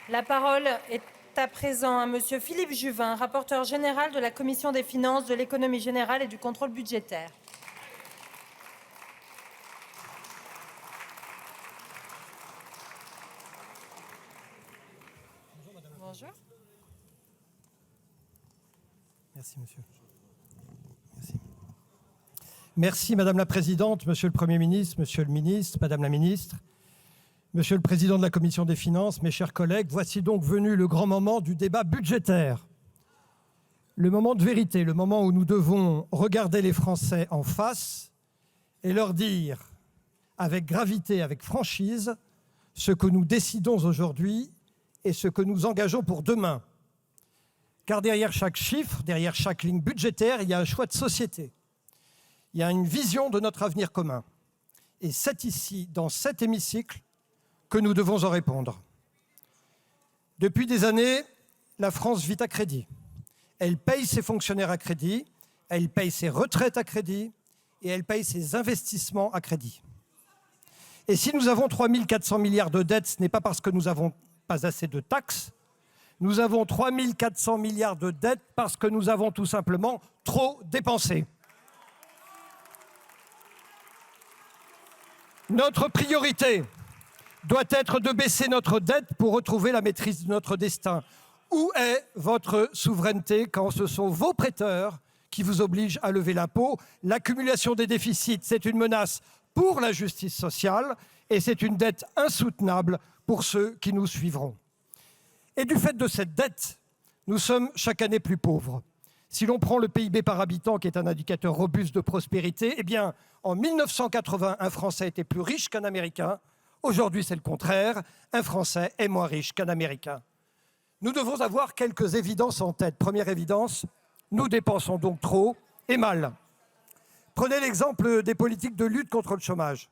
La parole est à présent à Monsieur Philippe Juvin, rapporteur général de la Commission des finances, de l'économie générale et du contrôle budgétaire. Bonjour. Merci, monsieur. Merci. Merci, Madame la Présidente, Monsieur le Premier ministre, Monsieur le Ministre, Madame la Ministre, Monsieur le Président de la Commission des finances, mes chers collègues, voici donc venu le grand moment du débat budgétaire. Le moment de vérité, le moment où nous devons regarder les Français en face et leur dire, avec gravité, avec franchise, ce que nous décidons aujourd'hui et ce que nous engageons pour demain. Car derrière chaque chiffre, derrière chaque ligne budgétaire, il y a un choix de société. Il y a une vision de notre avenir commun. Et c'est ici, dans cet hémicycle, que nous devons en répondre. Depuis des années, la France vit à crédit. Elle paye ses fonctionnaires à crédit, elle paye ses retraites à crédit et elle paye ses investissements à crédit. Et si nous avons 3 400 milliards de dettes, ce n'est pas parce que nous n'avons pas assez de taxes. Nous avons 3 400 milliards de dettes parce que nous avons tout simplement trop dépensé. Notre priorité doit être de baisser notre dette pour retrouver la maîtrise de notre destin. Où est votre souveraineté quand ce sont vos prêteurs qui vous obligent à lever l'impôt? L'accumulation des déficits, c'est une menace pour la justice sociale et c'est une dette insoutenable pour ceux qui nous suivront. Et du fait de cette dette, nous sommes chaque année plus pauvres. Si l'on prend le PIB par habitant, qui est un indicateur robuste de prospérité, eh bien, en 1980, un Français était plus riche qu'un Américain. Aujourd'hui, c'est le contraire. Un Français est moins riche qu'un Américain. Nous devons avoir quelques évidences en tête. Première évidence, nous dépensons donc trop et mal. Prenez l'exemple des politiques de lutte contre le chômage.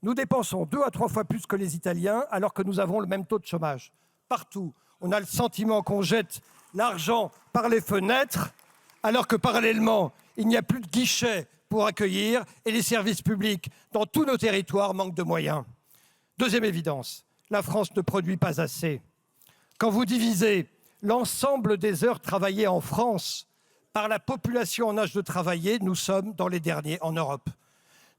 Nous dépensons 2 à 3 fois plus que les Italiens, alors que nous avons le même taux de chômage. Partout, on a le sentiment qu'on jette l'argent par les fenêtres, alors que parallèlement, il n'y a plus de guichets pour accueillir et les services publics dans tous nos territoires manquent de moyens. Deuxième évidence, la France ne produit pas assez. Quand vous divisez l'ensemble des heures travaillées en France par la population en âge de travailler, nous sommes dans les derniers en Europe.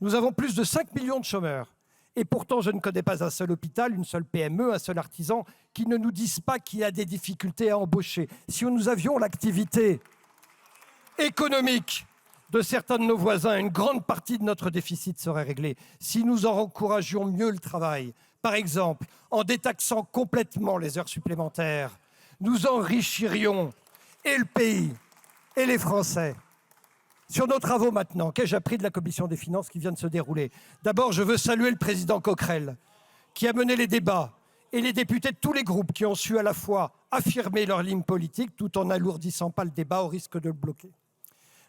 Nous avons plus de 5 millions de chômeurs. Et pourtant, je ne connais pas un seul hôpital, une seule PME, un seul artisan qui ne nous disent pas qu'il y a des difficultés à embaucher. Si nous avions l'activité économique de certains de nos voisins, une grande partie de notre déficit serait réglée. Si nous en encouragions mieux le travail, par exemple, en détaxant complètement les heures supplémentaires, nous enrichirions et le pays et les Français. Sur nos travaux maintenant, qu'ai-je appris de la Commission des finances qui vient de se dérouler? D'abord, je veux saluer le président Coquerel, qui a mené les débats, et les députés de tous les groupes qui ont su à la fois affirmer leur ligne politique tout en n'alourdissant pas le débat au risque de le bloquer.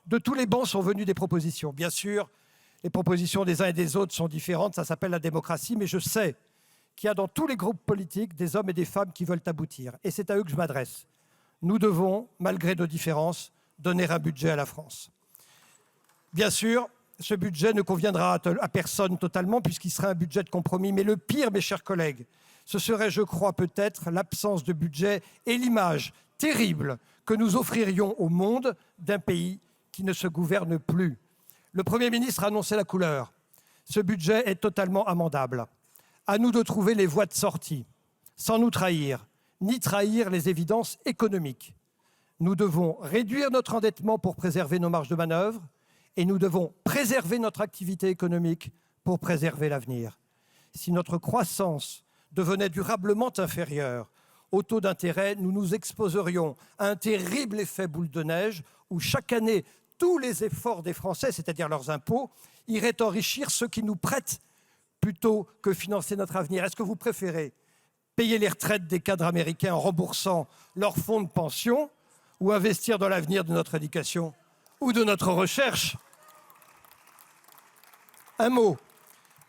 De tous les bancs sont venues des propositions. Bien sûr, les propositions des uns et des autres sont différentes, ça s'appelle la démocratie, mais je sais qu'il y a dans tous les groupes politiques des hommes et des femmes qui veulent aboutir. Et c'est à eux que je m'adresse. Nous devons, malgré nos différences, donner un budget à la France. Bien sûr, ce budget ne conviendra à personne totalement puisqu'il sera un budget de compromis. Mais le pire, mes chers collègues, ce serait, je crois, peut-être l'absence de budget et l'image terrible que nous offririons au monde d'un pays qui ne se gouverne plus. Le Premier ministre a annoncé la couleur. Ce budget est totalement amendable. À nous de trouver les voies de sortie, sans nous trahir, ni trahir les évidences économiques. Nous devons réduire notre endettement pour préserver nos marges de manœuvre et nous devons préserver notre activité économique pour préserver l'avenir. Si notre croissance devenait durablement inférieure au taux d'intérêt, nous nous exposerions à un terrible effet boule de neige où chaque année, tous les efforts des Français, c'est-à-dire leurs impôts, iraient enrichir ceux qui nous prêtent plutôt que financer notre avenir. Est-ce que vous préférez payer les retraites des cadres américains en remboursant leurs fonds de pension ou investir dans l'avenir de notre éducation ou de notre recherche? Un mot,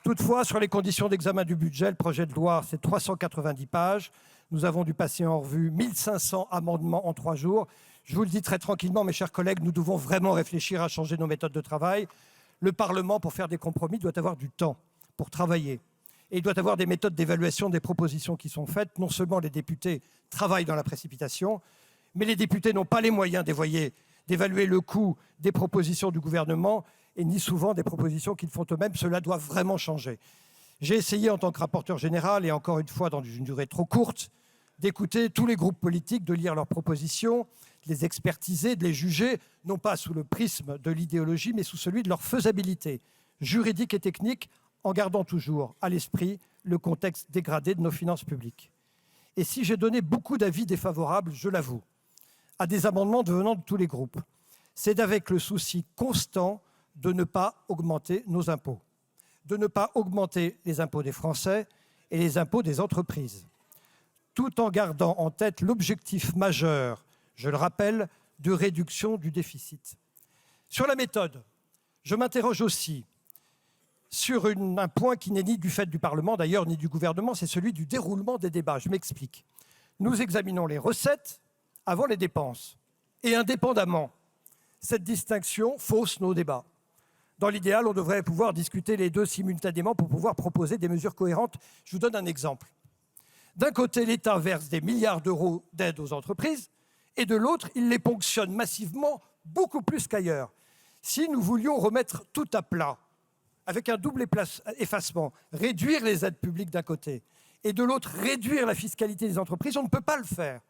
toutefois, sur les conditions d'examen du budget. Le projet de loi, c'est 390 pages. Nous avons dû passer en revue 1500 amendements en 3 jours. Je vous le dis très tranquillement, mes chers collègues, nous devons vraiment réfléchir à changer nos méthodes de travail. Le Parlement, pour faire des compromis, doit avoir du temps pour travailler. Et il doit y avoir des méthodes d'évaluation des propositions qui sont faites. Non seulement les députés travaillent dans la précipitation, mais les députés n'ont pas les moyens d'évaluer le coût des propositions du gouvernement et ni souvent des propositions qu'ils font eux-mêmes. Cela doit vraiment changer. J'ai essayé en tant que rapporteur général, et encore une fois dans une durée trop courte, d'écouter tous les groupes politiques, de lire leurs propositions, de les expertiser, de les juger, non pas sous le prisme de l'idéologie, mais sous celui de leur faisabilité juridique et technique, en gardant toujours à l'esprit le contexte dégradé de nos finances publiques. Et si j'ai donné beaucoup d'avis défavorables, je l'avoue, à des amendements venant de tous les groupes, c'est avec le souci constant de ne pas augmenter nos impôts, de ne pas augmenter les impôts des Français et les impôts des entreprises, tout en gardant en tête l'objectif majeur, je le rappelle, de réduction du déficit. Sur la méthode, je m'interroge aussi sur un point qui n'est ni du fait du Parlement d'ailleurs, ni du gouvernement, c'est celui du déroulement des débats. Je m'explique. Nous examinons les recettes avant les dépenses. Et indépendamment, cette distinction fausse nos débats. Dans l'idéal, on devrait pouvoir discuter les deux simultanément pour pouvoir proposer des mesures cohérentes. Je vous donne un exemple. D'un côté, l'État verse des milliards d'euros d'aide aux entreprises, et de l'autre, il les ponctionne massivement, beaucoup plus qu'ailleurs. Si nous voulions remettre tout à plat, avec un double effacement, réduire les aides publiques d'un côté, et de l'autre, réduire la fiscalité des entreprises, on ne peut pas le faire.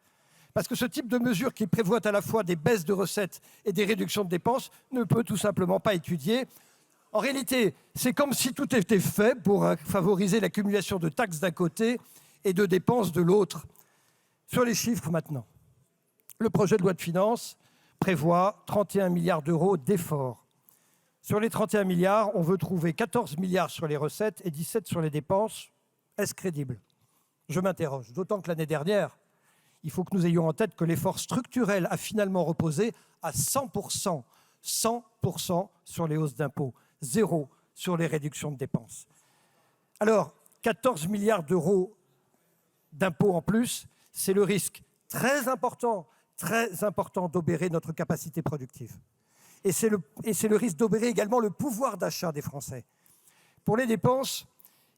Parce que ce type de mesure qui prévoit à la fois des baisses de recettes et des réductions de dépenses ne peut tout simplement pas étudier. En réalité, c'est comme si tout était fait pour favoriser l'accumulation de taxes d'un côté et de dépenses de l'autre. Sur les chiffres maintenant, le projet de loi de finances prévoit 31 milliards d'euros d'efforts. Sur les 31 milliards, on veut trouver 14 milliards sur les recettes et 17 sur les dépenses. Est-ce crédible? Je m'interroge, d'autant que l'année dernière, il faut que nous ayons en tête que l'effort structurel a finalement reposé à 100%, 100% sur les hausses d'impôts, 0 sur les réductions de dépenses. Alors, 14 milliards d'euros d'impôts en plus, c'est le risque très important d'obérer notre capacité productive. Et c'est le risque d'obérer également le pouvoir d'achat des Français. Pour les dépenses,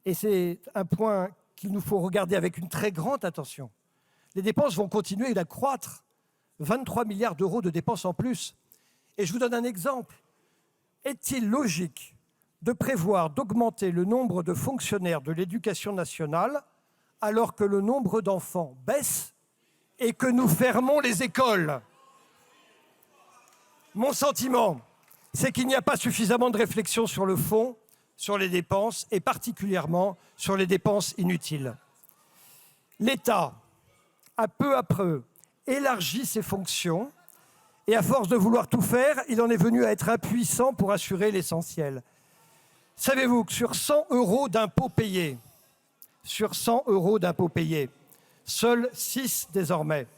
et c'est un point qu'il nous faut regarder avec une très grande attention, les dépenses vont continuer d'accroître. 23 milliards d'euros de dépenses en plus. Et je vous donne un exemple. Est-il logique de prévoir d'augmenter le nombre de fonctionnaires de l'éducation nationale alors que le nombre d'enfants baisse et que nous fermons les écoles? Mon sentiment, c'est qu'il n'y a pas suffisamment de réflexion sur le fond, sur les dépenses, et particulièrement sur les dépenses inutiles. L'État a peu à peu élargi ses fonctions, et à force de vouloir tout faire, il en est venu à être impuissant pour assurer l'essentiel. Savez-vous que sur 100 € d'impôts payés, seuls 6 désormais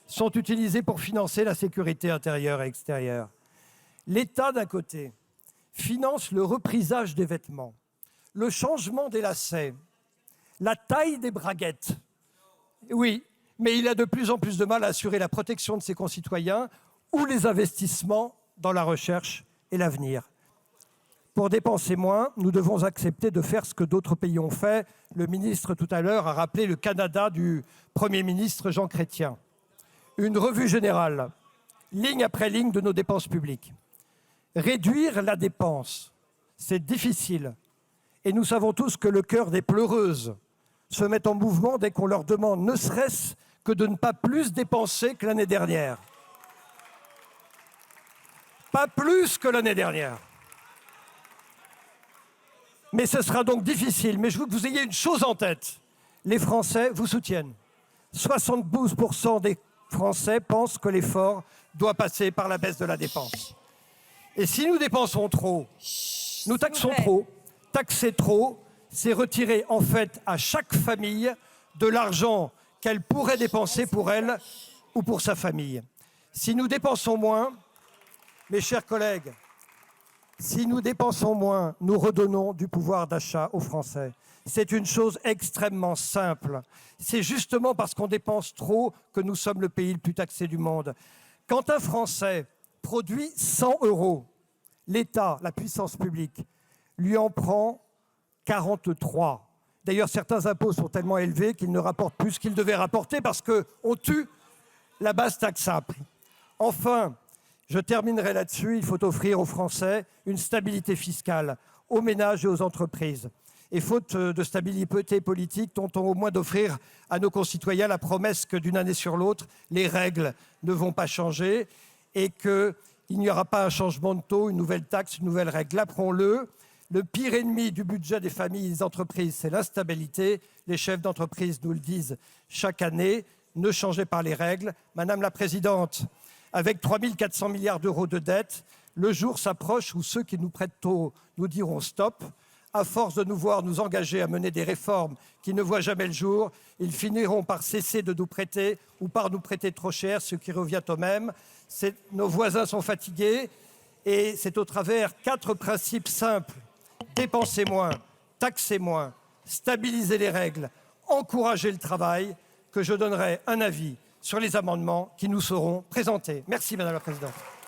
sont utilisés pour financer la sécurité intérieure et extérieure. L'État, d'un côté, finance le reprisage des vêtements, le changement des lacets, la taille des braguettes. Oui, mais il a de plus en plus de mal à assurer la protection de ses concitoyens ou les investissements dans la recherche et l'avenir. Pour dépenser moins, nous devons accepter de faire ce que d'autres pays ont fait. Le ministre, tout à l'heure, a rappelé le Canada du Premier ministre Jean Chrétien. Une revue générale, ligne après ligne de nos dépenses publiques. Réduire la dépense, c'est difficile. Et nous savons tous que le cœur des pleureuses se met en mouvement dès qu'on leur demande ne serait-ce que de ne pas plus dépenser que l'année dernière. Pas plus que l'année dernière. Mais ce sera donc difficile. Mais je veux que vous ayez une chose en tête. Les Français vous soutiennent. 72% des Français pensent que l'effort doit passer par la baisse de la dépense. Et si nous dépensons trop, nous taxons trop, taxer trop, c'est retirer en fait à chaque famille de l'argent qu'elle pourrait dépenser pour elle ou pour sa famille. Si nous dépensons moins, mes chers collègues, si nous dépensons moins, nous redonnons du pouvoir d'achat aux Français. C'est une chose extrêmement simple. C'est justement parce qu'on dépense trop que nous sommes le pays le plus taxé du monde. Quand un Français produit 100 €, l'État, la puissance publique, lui en prend 43. D'ailleurs, certains impôts sont tellement élevés qu'ils ne rapportent plus ce qu'ils devaient rapporter parce qu'on tue la base taxe simple. Enfin, je terminerai là-dessus, il faut offrir aux Français une stabilité fiscale, aux ménages et aux entreprises. Et faute de stabilité politique, tentons au moins d'offrir à nos concitoyens la promesse que d'une année sur l'autre, les règles ne vont pas changer et qu'il n'y aura pas un changement de taux, une nouvelle taxe, une nouvelle règle. Apprenons-le, le pire ennemi du budget des familles et des entreprises, c'est l'instabilité. Les chefs d'entreprise nous le disent chaque année. Ne changez pas les règles. Madame la Présidente, avec 3 400 milliards d'euros de dette, le jour s'approche où ceux qui nous prêtent tôt nous diront stop. À force de nous voir nous engager à mener des réformes qui ne voient jamais le jour, ils finiront par cesser de nous prêter ou par nous prêter trop cher, ce qui revient au même. Nos voisins sont fatigués et c'est au travers 4 principes simples. Dépensez moins, taxez moins, stabilisez les règles, encouragez le travail, que je donnerai un avis sur les amendements qui nous seront présentés. Merci Madame la Présidente.